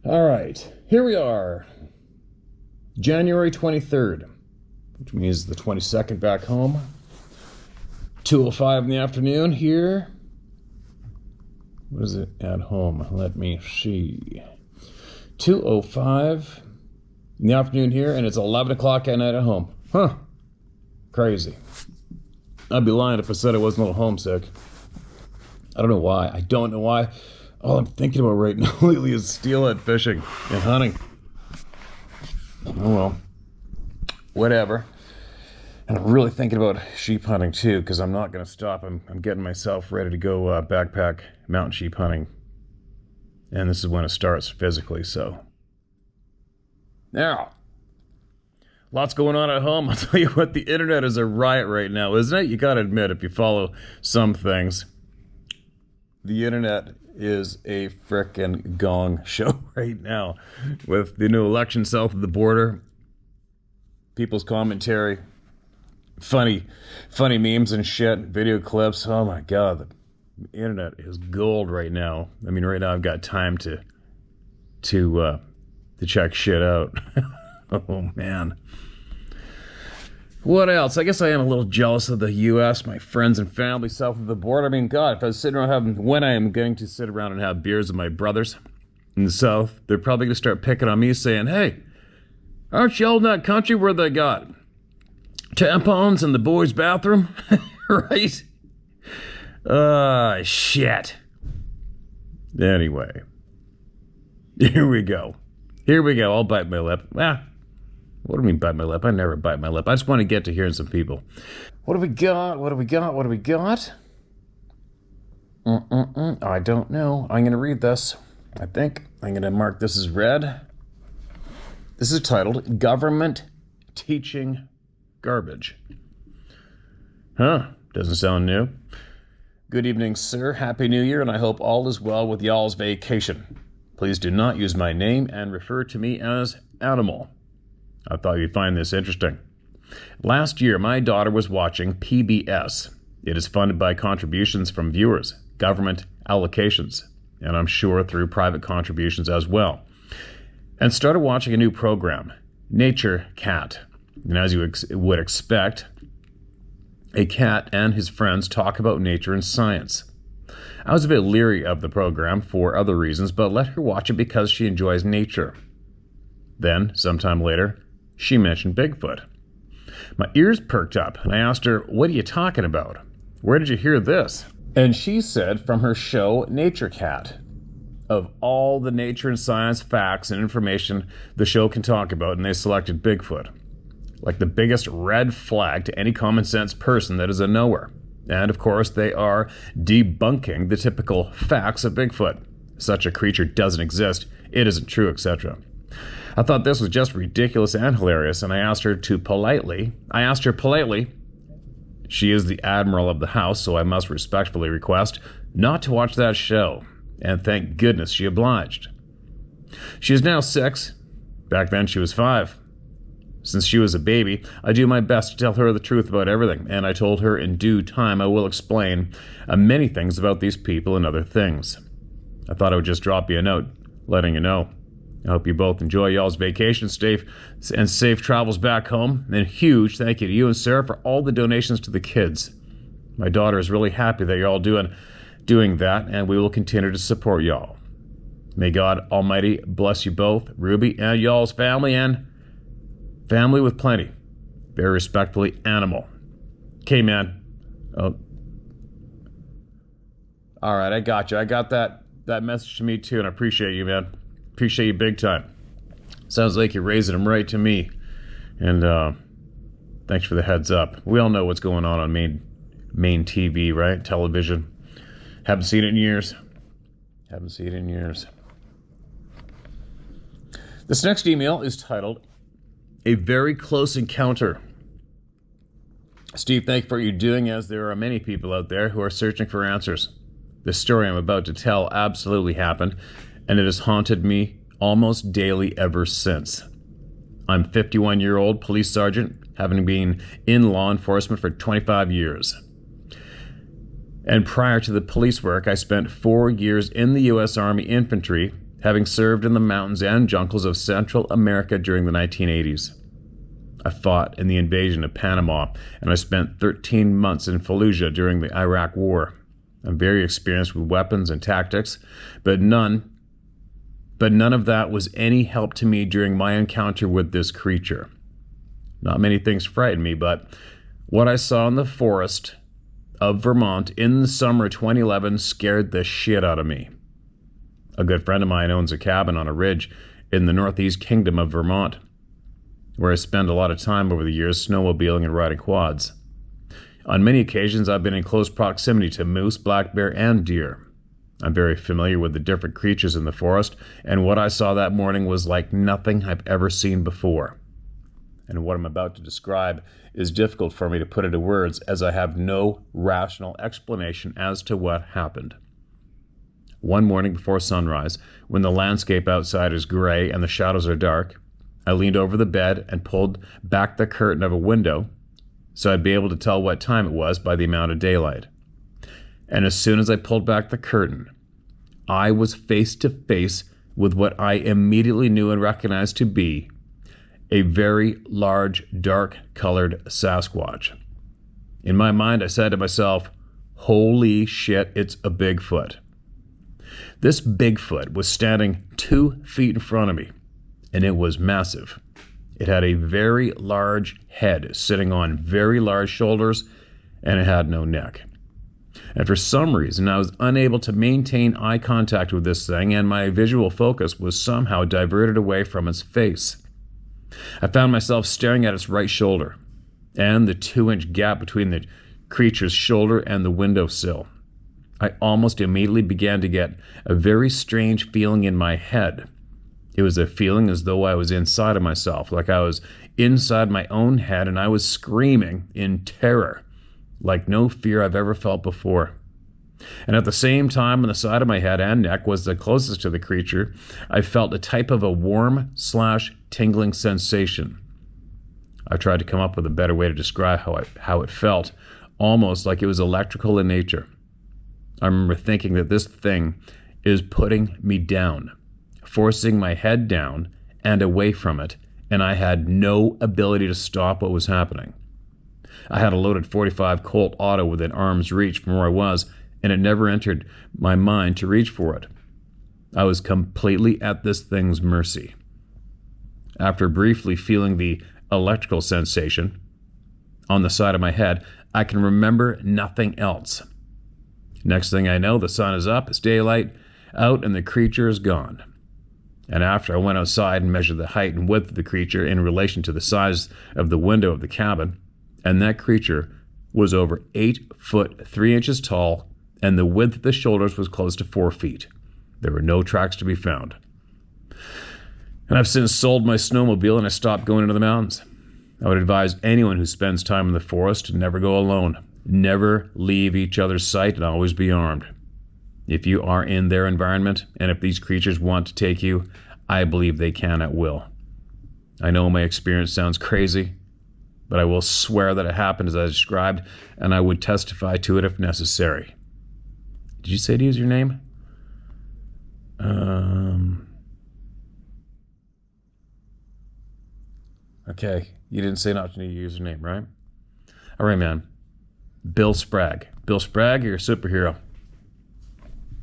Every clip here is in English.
All right, here we are. January 23rd, which means the 22nd back home. 2:05 in the afternoon here. What is it at home? Let me see. 2:05 in the afternoon here, and it's 11 o'clock at night at home. Huh. Crazy. I'd be lying if I said I wasn't a little homesick. I don't know why. All I'm thinking about right now lately is steelhead fishing and hunting. Oh well. Whatever. And I'm really thinking about sheep hunting too, because I'm not going to stop. I'm getting myself ready to go backpack mountain sheep hunting. And this is when it starts physically, so. Now, lots going on at home. I'll tell you what, the internet is a riot right now, isn't it? You got to admit, if you follow some things, the internet is a frickin' gong show right now. With the new election south of the border, people's commentary, funny memes and shit, video clips. Oh my god, the internet is gold right now. I mean, right now I've got time to check shit out. Oh man. What else? I guess I am a little jealous of the U.S., my friends and family south of the border. I mean, God, if I was sitting around when I am going to sit around and have beers with my brothers in the south, they're probably going to start picking on me saying, hey, aren't y'all in that country where they got tampons in the boys' bathroom? Right? Shit. Anyway. Here we go. I'll bite my lip. What do I mean bite my lip? I never bite my lip. I just want to get to hearing some people. What do we got? I don't know. I'm going to read this. I think I'm going to mark this as read. This is titled Government Teaching Garbage. Huh, doesn't sound new. Good evening, sir. Happy New Year, and I hope all is well with y'all's vacation. Please do not use my name and refer to me as Animal. I thought you'd find this interesting. Last year, my daughter was watching PBS. It is funded by contributions from viewers, government allocations, and I'm sure through private contributions as well, and started watching a new program, Nature Cat. And as you would expect, a cat and his friends talk about nature and science. I was a bit leery of the program for other reasons, but let her watch it because she enjoys nature. Then, sometime later, she mentioned Bigfoot. My ears perked up, and I asked her, what are you talking about? Where did you hear this? And she said from her show, Nature Cat. Of all the nature and science facts and information the show can talk about, and they selected Bigfoot. Like the biggest red flag to any common sense person that is a knower. And of course, they are debunking the typical facts of Bigfoot. Such a creature doesn't exist, it isn't true, etc. I thought this was just ridiculous and hilarious, and I asked her politely, she is the admiral of the house, so I must respectfully request not to watch that show, and thank goodness she obliged. She is now 6. Back then she was 5. Since she was a baby, I do my best to tell her the truth about everything, and I told her in due time I will explain many things about these people and other things. I thought I would just drop you a note, letting you know. I hope you both enjoy y'all's vacation, and safe travels back home. And a huge thank you to you and Sarah for all the donations to the kids. My daughter is really happy that you're all doing that, and we will continue to support y'all. May God Almighty bless you both, Ruby and y'all's family, and family with plenty. Very respectfully, Animal. Okay, man. Oh. All right, I got you. I got that message to me too, and I appreciate you, man. Appreciate you big time. Sounds like you're raising them right to me. And thanks for the heads up. We all know what's going on main TV, right? Television. Haven't seen it in years. This next email is titled, A Very Close Encounter. Steve, thank you for what you're doing, as there are many people out there who are searching for answers. The story I'm about to tell absolutely happened, and it has haunted me almost daily ever since. I'm a 51-year-old police sergeant, having been in law enforcement for 25 years. And prior to the police work, I spent 4 years in the U.S. Army Infantry having served in the mountains and jungles of Central America during the 1980s. I fought in the invasion of Panama, and I spent 13 months in Fallujah during the Iraq War. I'm very experienced with weapons and tactics, but none of that was any help to me during my encounter with this creature. Not many things frightened me, but what I saw in the forest of Vermont in the summer of 2011 scared the shit out of me. A good friend of mine owns a cabin on a ridge in the northeast kingdom of Vermont, where I spend a lot of time over the years snowmobiling and riding quads. On many occasions, I've been in close proximity to moose, black bear, and deer. I'm very familiar with the different creatures in the forest, and what I saw that morning was like nothing I've ever seen before. And what I'm about to describe is difficult for me to put into words, as I have no rational explanation as to what happened. One morning before sunrise, when the landscape outside is gray and the shadows are dark, I leaned over the bed and pulled back the curtain of a window so I'd be able to tell what time it was by the amount of daylight. And as soon as I pulled back the curtain, I was face to face with what I immediately knew and recognized to be a very large, dark-colored Sasquatch. In my mind, I said to myself, holy shit, it's a Bigfoot. This Bigfoot was standing 2 feet in front of me, and it was massive. It had a very large head sitting on very large shoulders, and it had no neck. And for some reason, I was unable to maintain eye contact with this thing, and my visual focus was somehow diverted away from its face. I found myself staring at its right shoulder, and the 2-inch gap between the creature's shoulder and the windowsill. I almost immediately began to get a very strange feeling in my head. It was a feeling as though I was inside of myself, like I was inside my own head, and I was screaming in terror, like no fear I've ever felt before. And at the same time, on the side of my head and neck was the closest to the creature, I felt a type of a warm/tingling sensation. I tried to come up with a better way to describe how it felt, almost like it was electrical in nature. I remember thinking that this thing is putting me down, forcing my head down and away from it, and I had no ability to stop what was happening. I had a loaded .45 Colt Auto within arm's reach from where I was, and it never entered my mind to reach for it. I was completely at this thing's mercy. After briefly feeling the electrical sensation on the side of my head, I can remember nothing else. Next thing I know, the sun is up, it's daylight out, and the creature is gone. And after I went outside and measured the height and width of the creature in relation to the size of the window of the cabin, and that creature was over 8 foot 3 inches tall, and the width of the shoulders was close to 4 feet. There were no tracks to be found. And I've since sold my snowmobile and I stopped going into the mountains. I would advise anyone who spends time in the forest to never go alone. Never leave each other's sight and always be armed. If you are in their environment, and if these creatures want to take you, I believe they can at will. I know my experience sounds crazy, but I will swear that it happened as I described, and I would testify to it if necessary. Did you say to use your name? Okay, you didn't say not to use your name, right? All right, man. Bill Spragg. Bill Spragg, you're a superhero.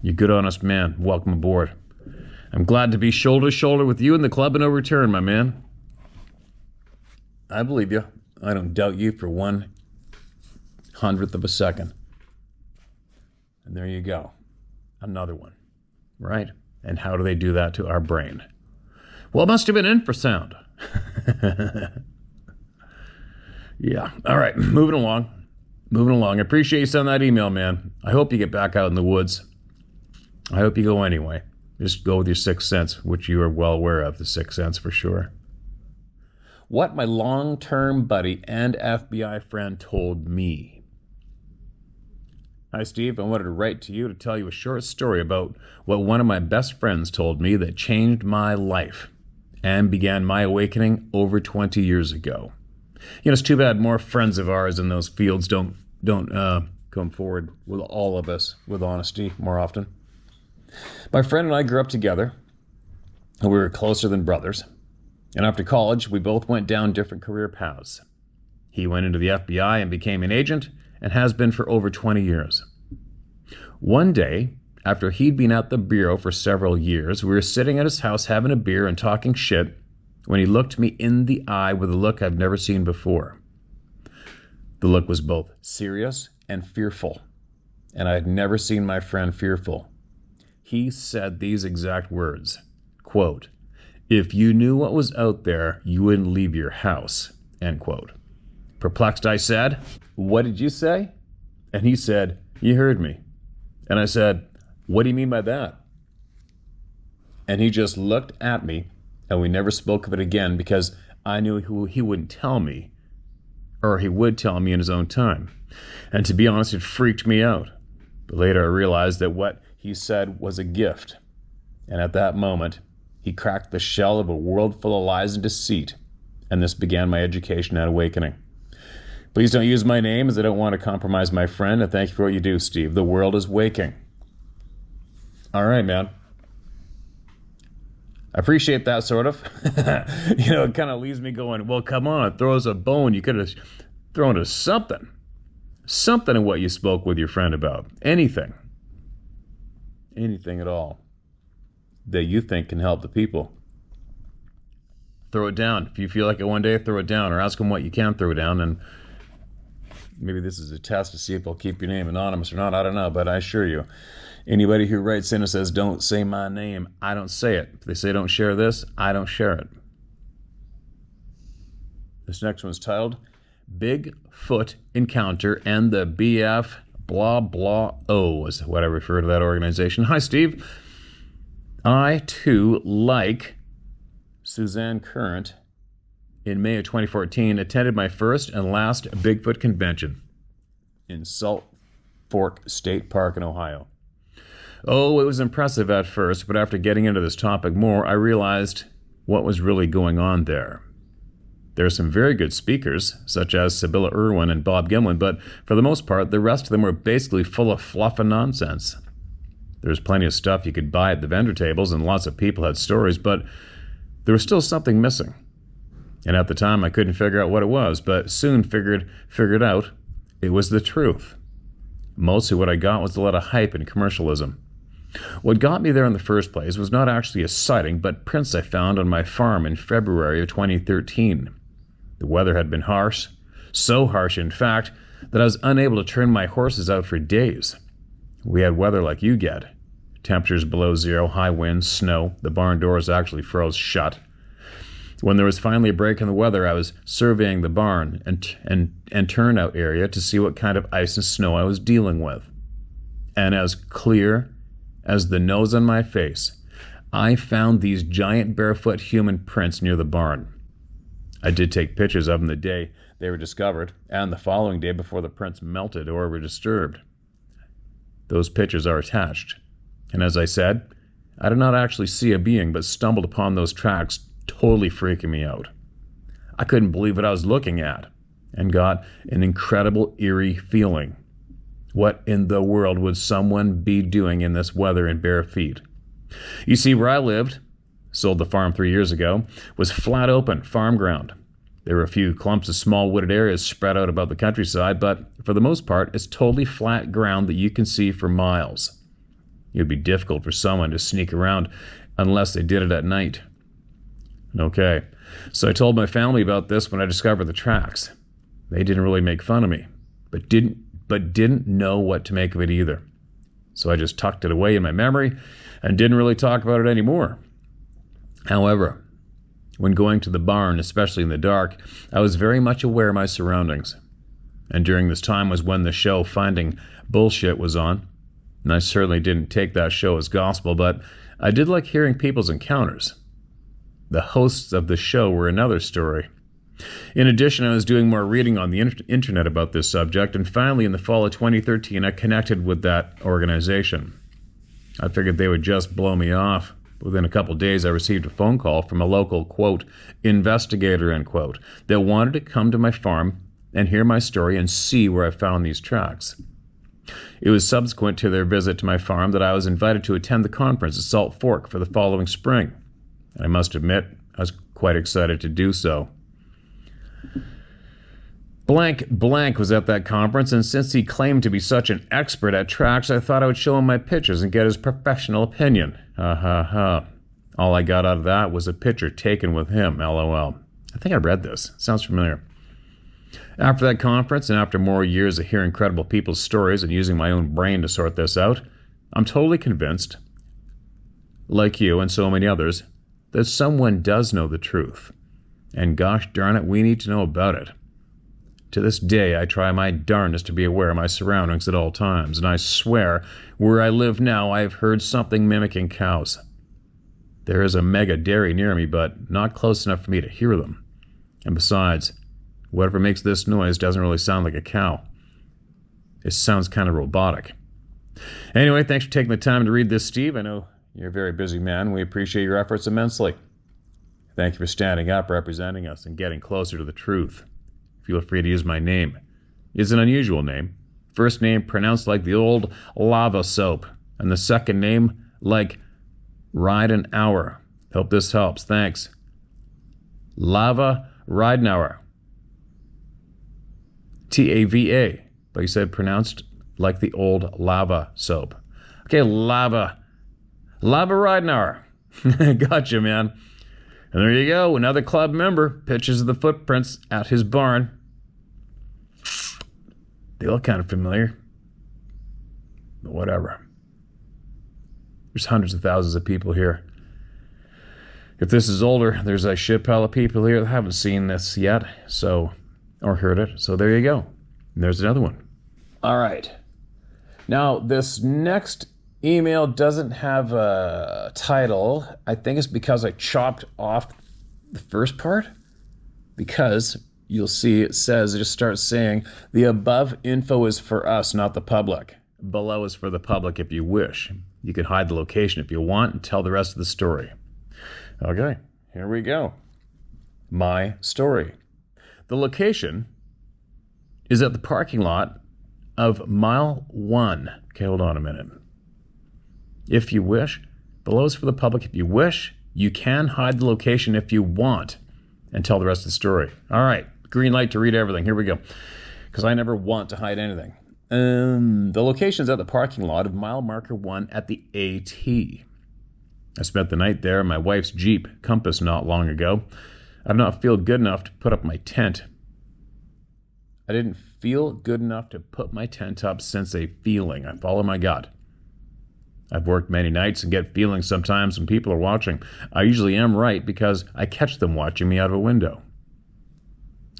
You're a good, honest man. Welcome aboard. I'm glad to be shoulder to shoulder with you in the club and no return, my man. I believe you. I don't doubt you for 1/100th of a second. And there you go. Another one, right? And how do they do that to our brain? Well, it must have been infrasound. Yeah. All right. Moving along. I appreciate you sending that email, man. I hope you get back out in the woods. I hope you go anyway. Just go with your sixth sense, which you are well aware of, the sixth sense for sure. What my long-term buddy and FBI friend told me. Hi, Steve. I wanted to write to you to tell you a short story about what one of my best friends told me that changed my life and began my awakening over 20 years ago. You know, it's too bad more friends of ours in those fields don't come forward with all of us with honesty more often. My friend and I grew up together. We were closer than brothers. And after college, we both went down different career paths. He went into the FBI and became an agent and has been for over 20 years. One day, after he'd been at the bureau for several years, we were sitting at his house having a beer and talking shit when he looked me in the eye with a look I've never seen before. The look was both serious and fearful, and I had never seen my friend fearful. He said these exact words, quote, "If you knew what was out there, you wouldn't leave your house," end quote. Perplexed, I said, "What did you say?" And he said, "You heard me." And I said, "What do you mean by that?" And he just looked at me, and we never spoke of it again because I knew he wouldn't tell me, or he would tell me in his own time. And to be honest, it freaked me out. But later I realized that what he said was a gift. And at that moment, he cracked the shell of a world full of lies and deceit. And this began my education and awakening. Please don't use my name, as I don't want to compromise my friend. And thank you for what you do, Steve. The world is waking. All right, man. I appreciate that, sort of. It kind of leaves me going, well, come on, throw us a bone. You could have thrown us something. Something in what you spoke with your friend about. Anything. Anything at all that you think can help the people. Throw it down. If you feel like it one day, throw it down, or ask them what you can throw down, and maybe this is a test to see if they'll keep your name anonymous or not. I don't know, but I assure you, anybody who writes in and says, "Don't say my name," I don't say it. If they say, "Don't share this," I don't share it. This next one's titled, "Bigfoot Encounter and the BF blah blah O," is what I refer to that organization. Hi, Steve. I, too, like Suzanne Current, in May of 2014, attended my first and last Bigfoot convention in Salt Fork State Park in Ohio. Oh, it was impressive at first, but after getting into this topic more, I realized what was really going on there. There are some very good speakers, such as Sibylla Irwin and Bob Gimlin, but for the most part, the rest of them were basically full of fluff and nonsense. There was plenty of stuff you could buy at the vendor tables, and lots of people had stories, but there was still something missing. And at the time, I couldn't figure out what it was, but soon figured out it was the truth. Mostly what I got was a lot of hype and commercialism. What got me there in the first place was not actually a sighting, but prints I found on my farm in February of 2013. The weather had been harsh, so harsh, in fact, that I was unable to turn my horses out for days. We had weather like you get. Temperatures below zero, high winds, snow. The barn doors actually froze shut. When there was finally a break in the weather, I was surveying the barn and turnout area to see what kind of ice and snow I was dealing with. And as clear as the nose on my face, I found these giant barefoot human prints near the barn. I did take pictures of them the day they were discovered, and the following day before the prints melted or were disturbed. Those pictures are attached. And as I said, I did not actually see a being, but stumbled upon those tracks, totally freaking me out. I couldn't believe what I was looking at, and got an incredible eerie feeling. What in the world would someone be doing in this weather in bare feet? You see, where I lived, sold the farm 3 years ago, was flat open farm ground. There were a few clumps of small wooded areas spread out about the countryside, but for the most part, it's totally flat ground that you can see for miles. It would be difficult for someone to sneak around unless they did it at night. Okay, so I told my family about this when I discovered the tracks. They didn't really make fun of me, but didn't know what to make of it either. So I just tucked it away in my memory and didn't really talk about it anymore. However, when going to the barn, especially in the dark, I was very much aware of my surroundings. And during this time was when the show Finding Bullshit was on. And I certainly didn't take that show as gospel, but I did like hearing people's encounters. The hosts of the show were another story. In addition, I was doing more reading on the internet about this subject, and finally in the fall of 2013, I connected with that organization. I figured they would just blow me off. Within a couple days, I received a phone call from a local, quote, investigator, end quote, that wanted to come to my farm and hear my story and see where I found these tracks. It was subsequent to their visit to my farm that I was invited to attend the conference at Salt Fork for the following spring. and I must admit, I was quite excited to do so. Blank Blank was at that conference, and since he claimed to be such an expert at tracks, I thought I would show him my pictures and get his professional opinion. Ha ha ha. All I got out of that was a picture taken with him, LOL. I think I read this. Sounds familiar. After that conference, and after more years of hearing credible people's stories and using my own brain to sort this out, I'm totally convinced, like you and so many others, that someone does know the truth. And gosh darn it, we need to know about it. To this day, I try my darndest to be aware of my surroundings at all times, and I swear, where I live now, I've heard something mimicking cows. There is a mega dairy near me, but not close enough for me to hear them. And besides, whatever makes this noise doesn't really sound like a cow. It sounds kind of robotic. Anyway, thanks for taking the time to read this, Steve. I know you're a very busy man. We appreciate your efforts immensely. Thank you for standing up, representing us, and getting closer to the truth. Feel free to use my name. It's an unusual name. First name pronounced like the old lava soap, and the second name like Ride an Hour. Hope this helps. Thanks. Lava Ridenauer. T-A-V-A. But you said pronounced like the old lava soap. Okay, Lava Ridenauer. Gotcha, man. And there you go. Another club member. Pictures of the footprints at his barn. They look kind of familiar. But whatever. There's hundreds of thousands of people here. If this is older, there's a shit pile of people here that haven't seen this yet, or heard it. So there you go. And there's another one. All right. Now, this next email doesn't have a title. I think it's because I chopped off the first part. Because you'll see it just starts saying, the above info is for us, not the public. Below is for the public if you wish. You can hide the location if you want and tell the rest of the story. Okay, here we go. My story. The location is at the parking lot of mile 1. Okay, hold on a minute. If you wish, below is for the public if you wish. You can hide the location if you want and tell the rest of the story. All right, green light to read everything. Here we go. Because I never want to hide anything. The location is at the parking lot of mile marker 1 at the AT. I spent the night there in my wife's Jeep Compass not long ago. I did not feel good enough to put up my tent. I didn't feel good enough to put my tent up since a feeling. I follow my gut. I've worked many nights and get feelings sometimes when people are watching. I usually am right because I catch them watching me out of a window.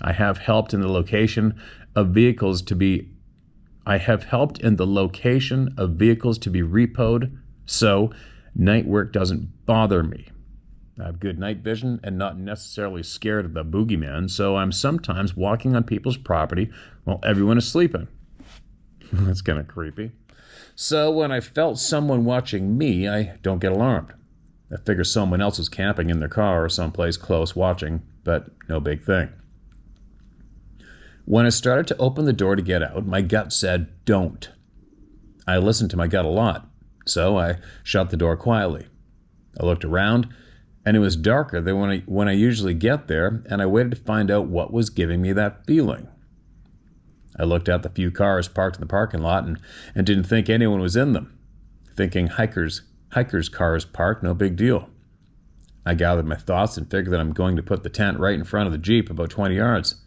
I have helped in the location of vehicles to be repoed, so night work doesn't bother me. I have good night vision and not necessarily scared of the boogeyman, so I'm sometimes walking on people's property while everyone is sleeping. That's kind of creepy. So when I felt someone watching me, I don't get alarmed. I figure someone else is camping in their car or someplace close watching, but no big thing. When I started to open the door to get out, my gut said, don't. I listened to my gut a lot, so I shut the door quietly. I looked around, and it was darker than when I usually get there, and I waited to find out what was giving me that feeling. I looked at the few cars parked in the parking lot and didn't think anyone was in them. Thinking hikers' cars parked, no big deal. I gathered my thoughts and figured that I'm going to put the tent right in front of the Jeep about 20 yards.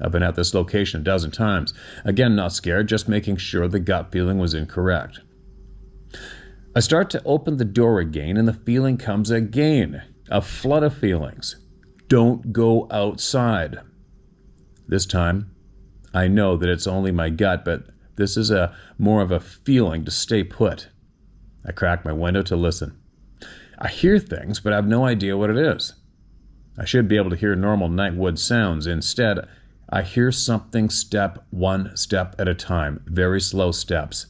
I've been at this location a dozen times. Again, not scared, just making sure the gut feeling was incorrect. I start to open the door again, and the feeling comes again. A flood of feelings. Don't go outside. This time, I know that it's only my gut, but this is more of a feeling to stay put. I crack my window to listen. I hear things, but I have no idea what it is. I should be able to hear normal night wood sounds. Instead, I hear something step one step at a time, very slow steps.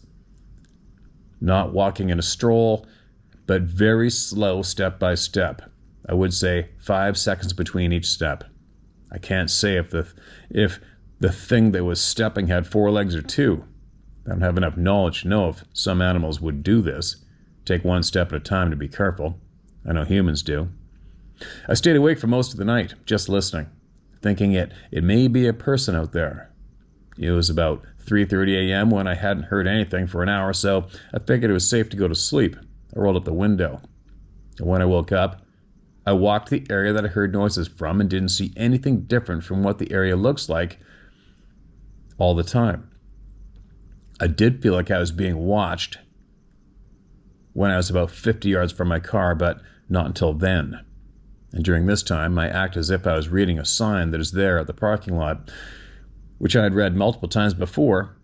Not walking in a stroll, but very slow step by step. I would say 5 seconds between each step. I can't say if the thing that was stepping had 4 legs or 2. I don't have enough knowledge to know if some animals would do this. Take 1 step at a time to be careful. I know humans do. I stayed awake for most of the night, just listening, thinking it may be a person out there. It was about 3:30 a.m. when I hadn't heard anything for an hour, so I figured it was safe to go to sleep. I rolled up the window. And when I woke up, I walked the area that I heard noises from and didn't see anything different from what the area looks like all the time. I did feel like I was being watched when I was about 50 yards from my car, but not until then. And during this time, I act as if I was reading a sign that is there at the parking lot, which I had read multiple times before.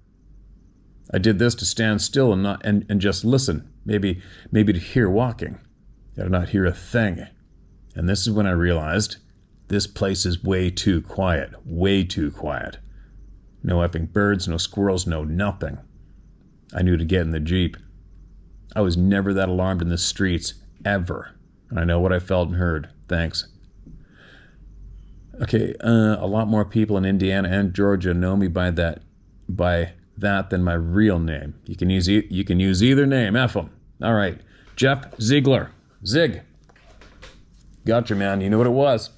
I did this to stand still and just listen, maybe to hear walking, to not hear a thing. And this is when I realized this place is way too quiet. No effing birds, no squirrels, no nothing. I knew to get in the Jeep. I was never that alarmed in the streets, ever. And I know what I felt and heard. Thanks. Okay, a lot more people in Indiana and Georgia know me by that than my real name. You can use either name. F them. All right, Jeff Ziegler. Zig. Gotcha, man. You know what it was.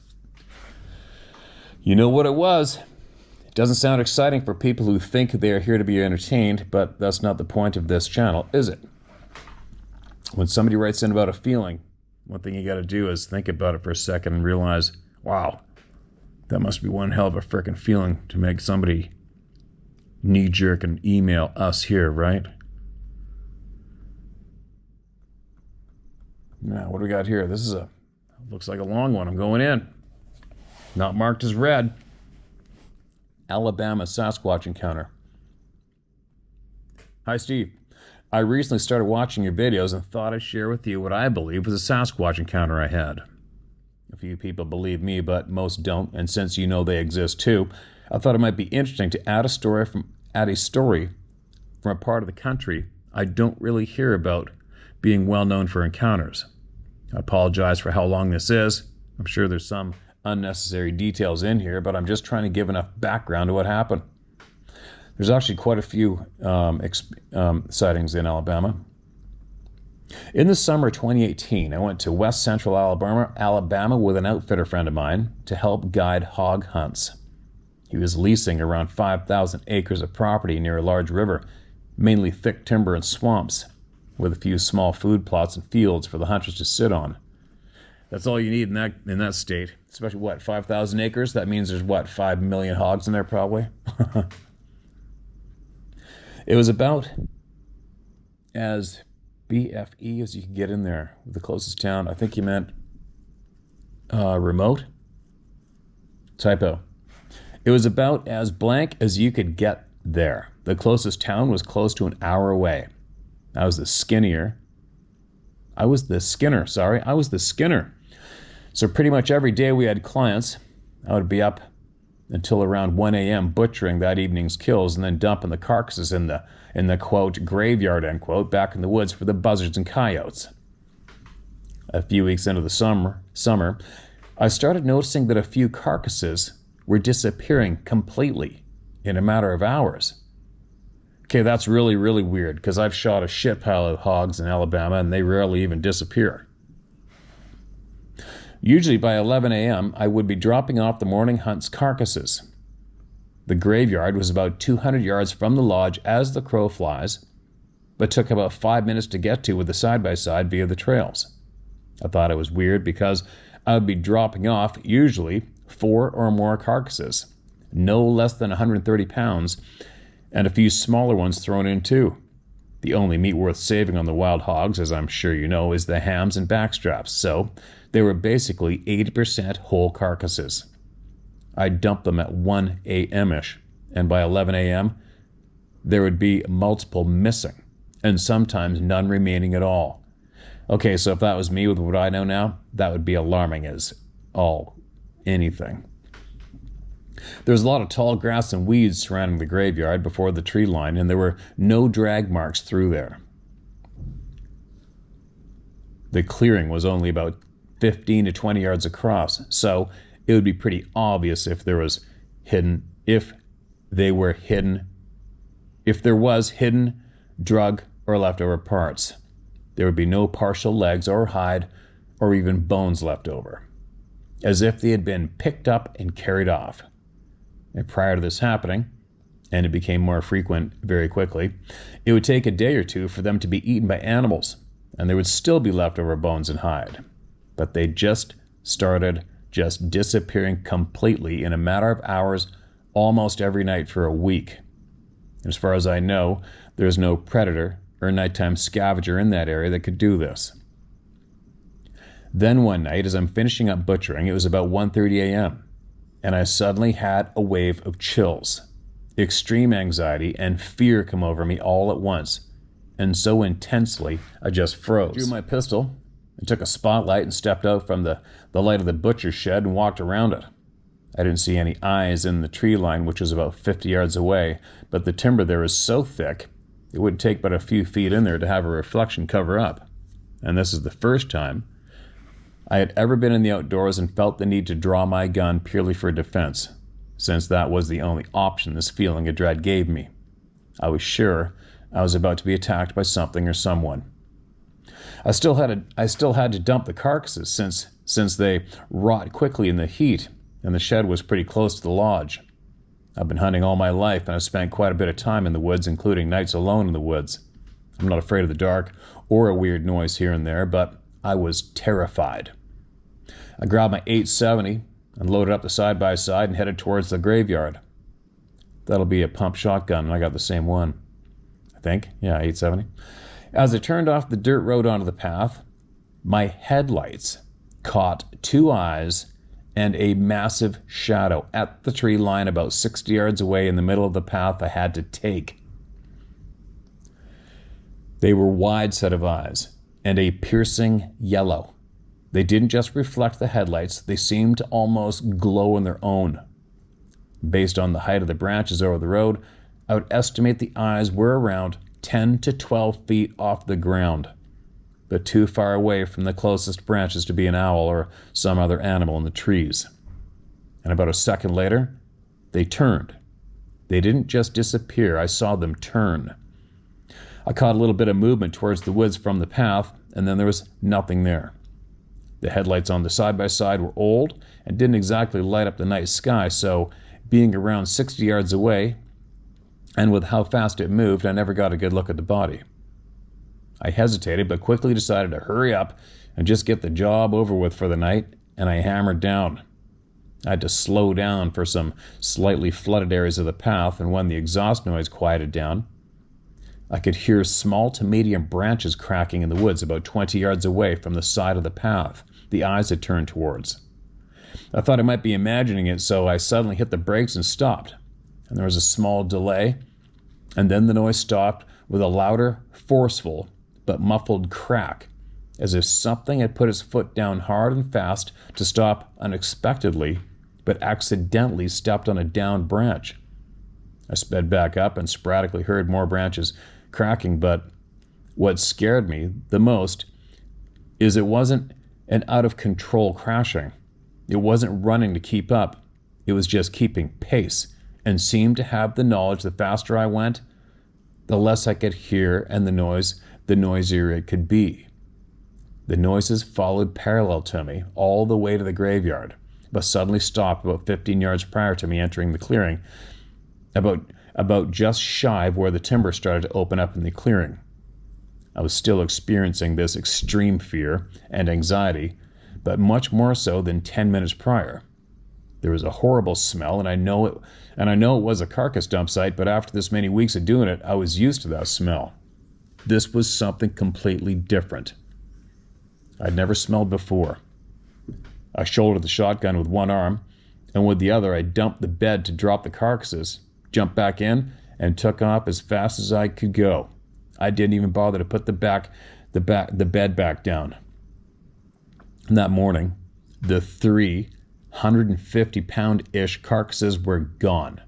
It doesn't sound exciting for people who think they are here to be entertained, but that's not the point of this channel, is it? When somebody writes in about a feeling, one thing you got to do is think about it for a second and realize, wow, that must be one hell of a frickin' feeling to make somebody knee-jerk and email us here, right? Now, what do we got here? This is looks like a long one. I'm going in. Not marked as red. Alabama Sasquatch encounter. Hi, Steve. I recently started watching your videos and thought I'd share with you what I believe was a Sasquatch encounter I had. A few people believe me, but most don't, and since you know they exist too, I thought it might be interesting to add a story from a part of the country I don't really hear about being well known for encounters. I apologize for how long this is. I'm sure there's some unnecessary details in here, but I'm just trying to give enough background to what happened. There's actually quite a few sightings in Alabama. In the summer of 2018, I went to west central Alabama with an outfitter friend of mine to help guide hog hunts. He was leasing around 5,000 acres of property near a large river, mainly thick timber and swamps, with a few small food plots and fields for the hunters to sit on. That's all you need in that state. Especially, 5,000 acres? That means there's, 5 million hogs in there probably? It was about as BFE as you could get in there with the closest town. I think he meant remote. Typo. It was about as blank as you could get there. The closest town was close to an hour away. I was the Skinner. So pretty much every day we had clients. I would be up until around 1 a.m. butchering that evening's kills and then dumping the carcasses in the quote graveyard end quote back in the woods for the buzzards and coyotes. A few weeks into the summer, I started noticing that a few carcasses were disappearing completely in a matter of hours. Okay, that's really, really weird because I've shot a shit pile of hogs in Alabama and they rarely even disappear. Usually by 11 a.m., I would be dropping off the morning hunt's carcasses. The graveyard was about 200 yards from the lodge as the crow flies, but took about 5 minutes to get to with the side-by-side via the trails. I thought it was weird because I would be dropping off, usually, 4 or more carcasses, no less than 130 pounds, and a few smaller ones thrown in too. The only meat worth saving on the wild hogs, as I'm sure you know, is the hams and backstraps, so they were basically 80% whole carcasses. I dumped them at 1 a.m.-ish, and by 11 a.m., there would be multiple missing, and sometimes none remaining at all. Okay, so if that was me with what I know now, that would be alarming as anything. There was a lot of tall grass and weeds surrounding the graveyard before the tree line, and there were no drag marks through there. The clearing was only about 15 to 20 yards across, so it would be pretty obvious if there was hidden drug or leftover parts. There would be no partial legs or hide or even bones left over. as if they had been picked up and carried off. And prior to this happening, and it became more frequent very quickly, it would take a day or two for them to be eaten by animals, and there would still be leftover bones and hide. But they just started disappearing completely in a matter of hours, almost every night for a week. As far as I know, there's no predator or nighttime scavenger in that area that could do this. Then one night, as I'm finishing up butchering, it was about 1:30 a.m., and I suddenly had a wave of chills, extreme anxiety, and fear come over me all at once, and so intensely I just froze. I drew my pistol and took a spotlight and stepped out from the light of the butcher's shed and walked around it. I didn't see any eyes in the tree line, which was about 50 yards away, but the timber there is so thick, it wouldn't take but a few feet in there to have a reflection cover up. And this is the first time I had ever been in the outdoors and felt the need to draw my gun purely for defense, since that was the only option this feeling of dread gave me. I was sure I was about to be attacked by something or someone. I still had to dump the carcasses since they rot quickly in the heat, and the shed was pretty close to the lodge. I've been hunting all my life, and I've spent quite a bit of time in the woods, including nights alone in the woods. I'm not afraid of the dark or a weird noise here and there, but I was terrified. I grabbed my .870 and loaded up the side-by-side and headed towards the graveyard. That'll be a pump shotgun, and I got the same one. I think. Yeah, .870. As I turned off the dirt road onto the path, my headlights caught two eyes and a massive shadow at the tree line about 60 yards away in the middle of the path I had to take. They were wide set of eyes and a piercing yellow. They didn't just reflect the headlights, they seemed to almost glow on their own. Based on the height of the branches over the road, I would estimate the eyes were around 10 to 12 feet off the ground, but too far away from the closest branches to be an owl or some other animal in the trees. And about a second later, they turned. They didn't just disappear, I saw them turn. I caught a little bit of movement towards the woods from the path, and then there was nothing there. The headlights on the side-by-side were old and didn't exactly light up the night sky, so being around 60 yards away, and with how fast it moved, I never got a good look at the body. I hesitated, but quickly decided to hurry up and just get the job over with for the night, and I hammered down. I had to slow down for some slightly flooded areas of the path, and when the exhaust noise quieted down, I could hear small to medium branches cracking in the woods about 20 yards away from the side of the path the eyes had turned towards. I thought I might be imagining it, so I suddenly hit the brakes and stopped. And there was a small delay, and then the noise stopped with a louder, forceful, but muffled crack, as if something had put its foot down hard and fast to stop unexpectedly, but accidentally stepped on a downed branch. I sped back up and sporadically heard more branches cracking, but what scared me the most is it wasn't an out-of-control crashing. It wasn't running to keep up. It was just keeping pace, and seemed to have the knowledge the faster I went, the less I could hear, and the noisier it could be. The noises followed parallel to me all the way to the graveyard, but suddenly stopped about 15 yards prior to me entering the clearing, about just shy of where the timber started to open up in the clearing. I was still experiencing this extreme fear and anxiety, but much more so than 10 minutes prior. There was a horrible smell, and I know it was a carcass dump site, but after this many weeks of doing it, I was used to that smell. This was something completely different. I'd never smelled before. I shouldered the shotgun with one arm, and with the other I dumped the bed to drop the carcasses, jumped back in, and took off as fast as I could go. I didn't even bother to put the bed back down. And that morning, the 350-pound-ish carcasses were gone,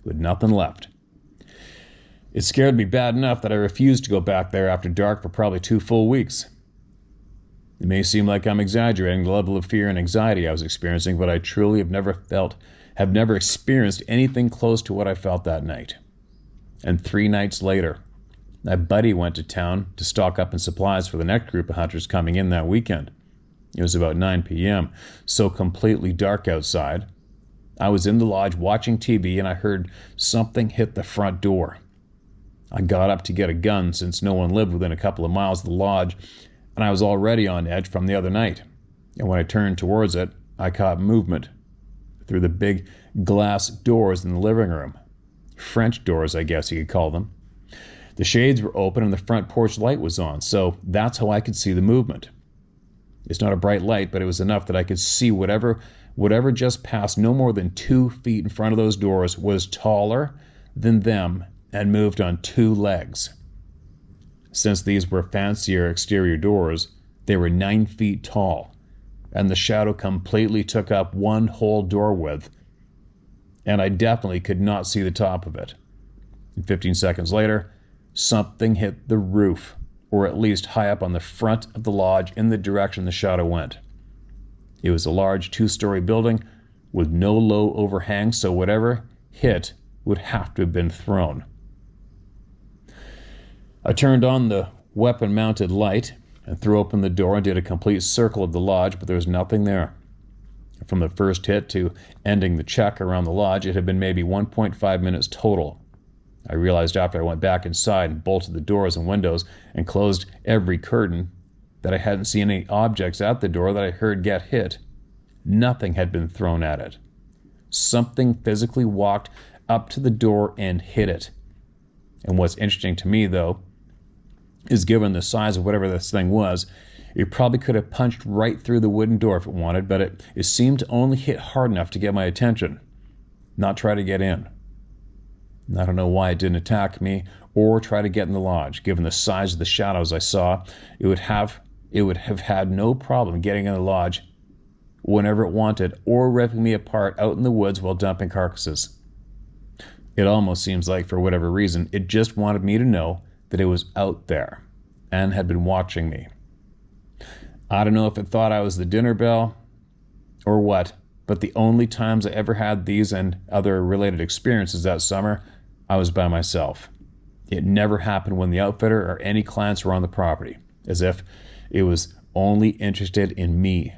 with nothing left. It scared me bad enough that I refused to go back there after dark for probably 2 full weeks. It may seem like I'm exaggerating the level of fear and anxiety I was experiencing, but I truly have never experienced anything close to what I felt that night. And 3 nights later, my buddy went to town to stock up on supplies for the next group of hunters coming in that weekend. It was about 9 p.m., so completely dark outside. I was in the lodge watching TV and I heard something hit the front door. I got up to get a gun since no one lived within a couple of miles of the lodge, and I was already on edge from the other night. And when I turned towards it, I caught movement through the big glass doors in the living room. French doors, I guess you could call them. The shades were open and the front porch light was on, so that's how I could see the movement. It's not a bright light, but it was enough that I could see whatever just passed no more than 2 feet in front of those doors was taller than them and moved on 2 legs. Since these were fancier exterior doors, they were 9 feet tall, and the shadow completely took up one whole door width, and I definitely could not see the top of it. And 15 seconds later, something hit the roof, or at least high up on the front of the lodge in the direction the shadow went. It was a large 2-story building with no low overhang, so whatever hit would have to have been thrown. I turned on the weapon-mounted light and threw open the door and did a complete circle of the lodge, but there was nothing there. From the first hit to ending the check around the lodge, it had been maybe 1.5 minutes total. I realized after I went back inside and bolted the doors and windows and closed every curtain that I hadn't seen any objects at the door that I heard get hit. Nothing had been thrown at it. Something physically walked up to the door and hit it. And what's interesting to me, though, is given the size of whatever this thing was, it probably could have punched right through the wooden door if it wanted, but it seemed to only hit hard enough to get my attention, not try to get in. I don't know why it didn't attack me or try to get in the lodge. Given the size of the shadows I saw, it would have had no problem getting in the lodge whenever it wanted or ripping me apart out in the woods while dumping carcasses. It almost seems like, for whatever reason, it just wanted me to know that it was out there and had been watching me. I don't know if it thought I was the dinner bell or what, but the only times I ever had these and other related experiences that summer, I was by myself. It never happened when the outfitter or any clients were on the property, as if it was only interested in me.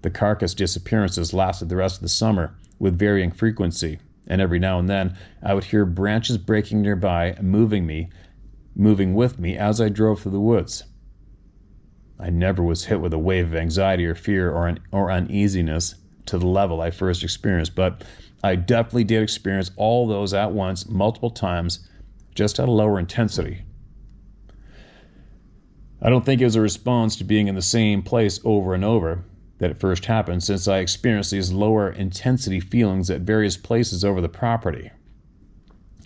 The carcass disappearances lasted the rest of the summer with varying frequency, and every now and then I would hear branches breaking nearby, moving with me as I drove through the woods. I never was hit with a wave of anxiety or fear or uneasiness to the level I first experienced, but I definitely did experience all those at once, multiple times, just at a lower intensity. I don't think it was a response to being in the same place over and over that it first happened, since I experienced these lower intensity feelings at various places over the property.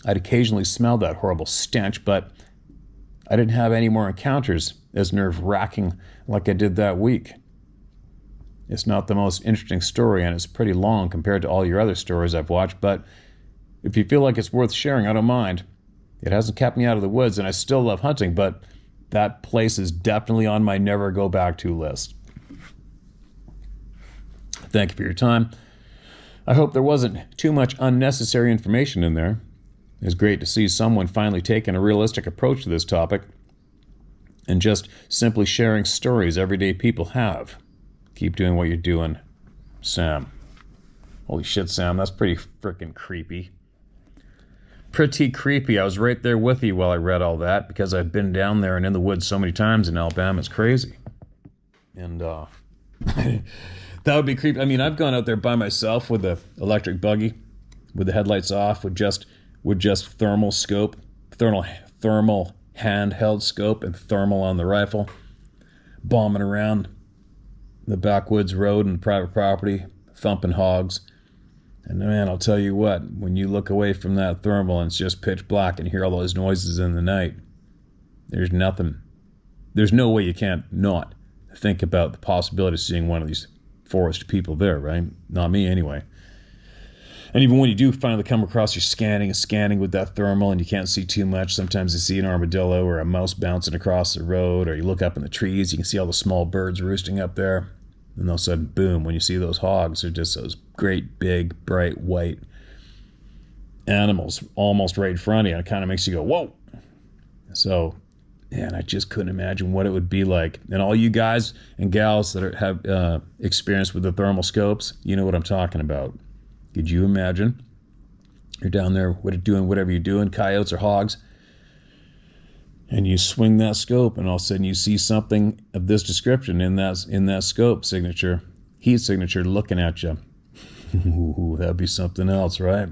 I'd occasionally smell that horrible stench, but I didn't have any more encounters as nerve-wracking like I did that week. It's not the most interesting story, and it's pretty long compared to all your other stories I've watched, but if you feel like it's worth sharing, I don't mind. It hasn't kept me out of the woods, and I still love hunting, but that place is definitely on my never go back to list. Thank you for your time. I hope there wasn't too much unnecessary information in there. It's great to see someone finally taking a realistic approach to this topic and just simply sharing stories everyday people have. Keep doing what you're doing, Sam. Holy shit, Sam, that's pretty freaking creepy. Pretty creepy. I was right there with you while I read all that because I've been down there and in the woods so many times in Alabama. It's crazy. And that would be creepy. I mean, I've gone out there by myself with the electric buggy, with the headlights off, with just thermal scope, thermal handheld scope, and thermal on the rifle, bombing around the backwoods road and private property, thumping hogs. And man, I'll tell you what, when you look away from that thermal and it's just pitch black and you hear all those noises in the night, there's nothing. There's no way you can't not think about the possibility of seeing one of these forest people there, right? Not me anyway. And even when you do finally come across, you're scanning with that thermal and you can't see too much. Sometimes you see an armadillo or a mouse bouncing across the road, or you look up in the trees, you can see all the small birds roosting up there. And all of a sudden, boom, when you see those hogs, they're just those great, big, bright, white animals almost right in front of you. And it kind of makes you go, whoa. So And I just couldn't imagine what it would be like. And all you guys and gals that have experience with the thermal scopes, you know what I'm talking about. Could you imagine? You're down there doing whatever you're doing, coyotes or hogs, and you swing that scope, and all of a sudden you see something of this description in that scope signature, heat signature, looking at you. Ooh, that'd be something else, right?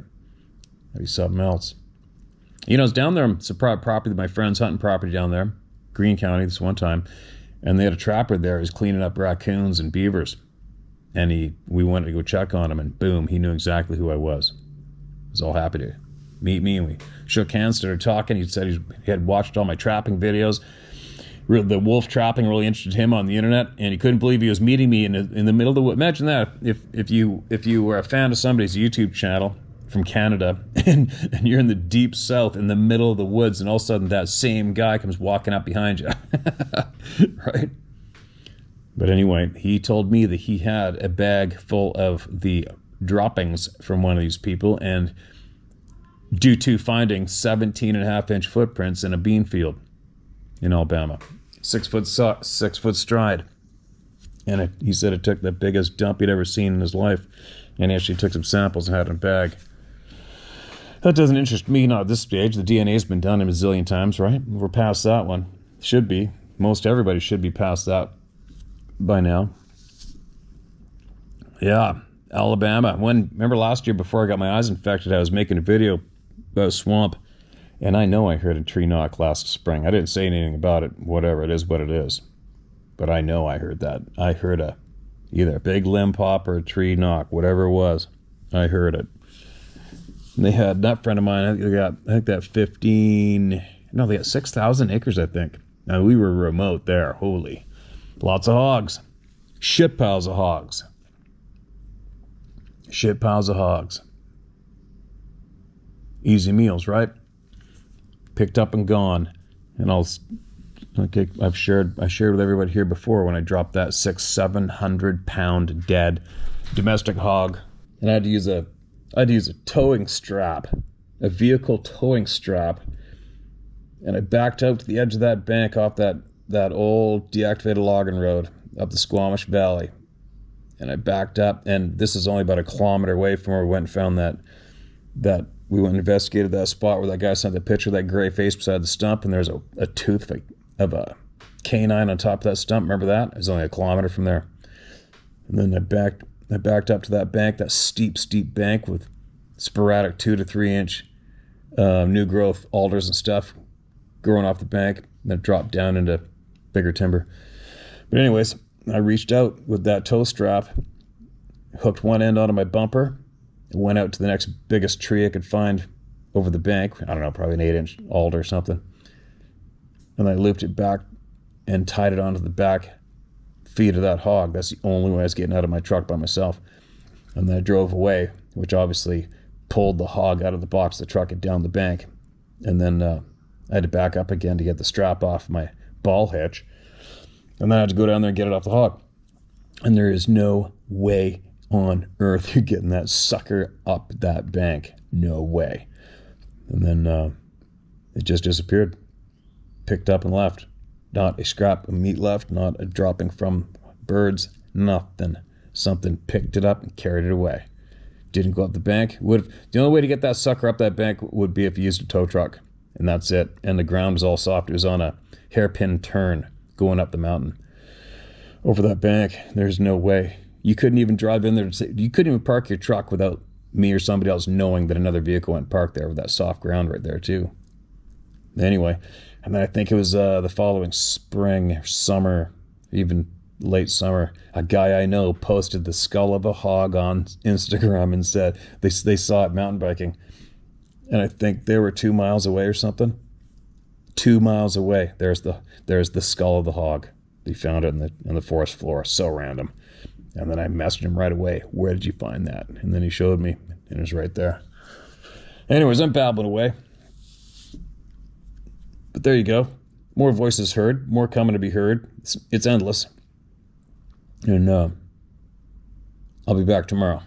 That'd be something else. You know, I was down there, it's a property, my friend's hunting property down there, Greene County, this one time, and they had a trapper there. He was cleaning up raccoons and beavers, and we went to go check on him, and boom, he knew exactly who I was. He was all happy to meet me, and we shook hands, started talking. He said he had watched all my trapping videos. The wolf trapping really interested him on the internet, and he couldn't believe he was meeting me in the middle of the woods. Imagine that, if you were a fan of somebody's YouTube channel from Canada, and you're in the deep south in the middle of the woods, and all of a sudden that same guy comes walking up behind you. Right? But anyway, he told me that he had a bag full of the droppings from one of these people, and due to finding 17.5-inch footprints in a bean field in Alabama, 6 foot stride, and he said it took the biggest dump he'd ever seen in his life, and he actually took some samples and had it in a bag. That doesn't interest me, not at this stage. The DNA's been done a bazillion times, right? We're past that one. Should be. Most everybody should be past that by now. Yeah, Alabama. Remember last year before I got my eyes infected, I was making a video about a swamp, and I know I heard a tree knock last spring. I didn't say anything about it. Whatever, it is what it is. But I know I heard that. I heard either a big limb pop or a tree knock, whatever it was. I heard it. And they had that friend of mine. They got 6,000 acres, I think. Now we were remote there. Holy, lots of hogs, shit piles of hogs, Easy meals, right? Picked up and gone. And I've shared with everybody here before when I dropped that 600-700 pound dead domestic hog, and I had to use a towing strap, a vehicle towing strap, and I backed out to the edge of that bank off that old deactivated logging road up the Squamish Valley, and I backed up, and this is only about a kilometer away from where we went and found that we went and investigated that spot where that guy sent the picture of that gray face beside the stump, and there's a tooth of a canine on top of that stump. Remember that? It was only a kilometer from there. And then I backed up to that bank, that steep bank with sporadic 2 to 3 inch new growth alders and stuff growing off the bank, and then dropped down into bigger timber. But anyways, I reached out with that tow strap, hooked one end onto my bumper, went out to the next biggest tree I could find over the bank. I don't know, probably an 8-inch alder or something. And I looped it back and tied it onto the back feet of that hog. That's the only way I was getting out of my truck by myself. And then I drove away, which obviously pulled the hog out of the box of the truck and down the bank. And then I had to back up again to get the strap off my ball hitch. And then I had to go down there and get it off the hog. And there is no way on earth you're getting that sucker up that bank. No way. And then it just disappeared. Picked up and left. Not a scrap of meat left, not a dropping from birds, nothing. Something picked it up and carried it away. Didn't go up the bank. The only way to get that sucker up that bank would be if you used a tow truck. And that's it. And the ground was all soft. It was on a hairpin turn going up the mountain. Over that bank, there's no way. You couldn't even drive in there. You couldn't even park your truck without me or somebody else knowing that another vehicle went parked there with that soft ground right there too. Anyway, and then I think it was the following spring or summer, even late summer, a guy I know posted the skull of a hog on Instagram and said they saw it mountain biking. And I think they were 2 miles away or something. 2 miles away. There's the skull of the hog. They found it in the forest floor. So random. And then I messaged him right away. Where did you find that? And then he showed me, and it was right there. Anyways, I'm babbling away. But there you go. More voices heard. More coming to be heard. It's endless. And I'll be back tomorrow.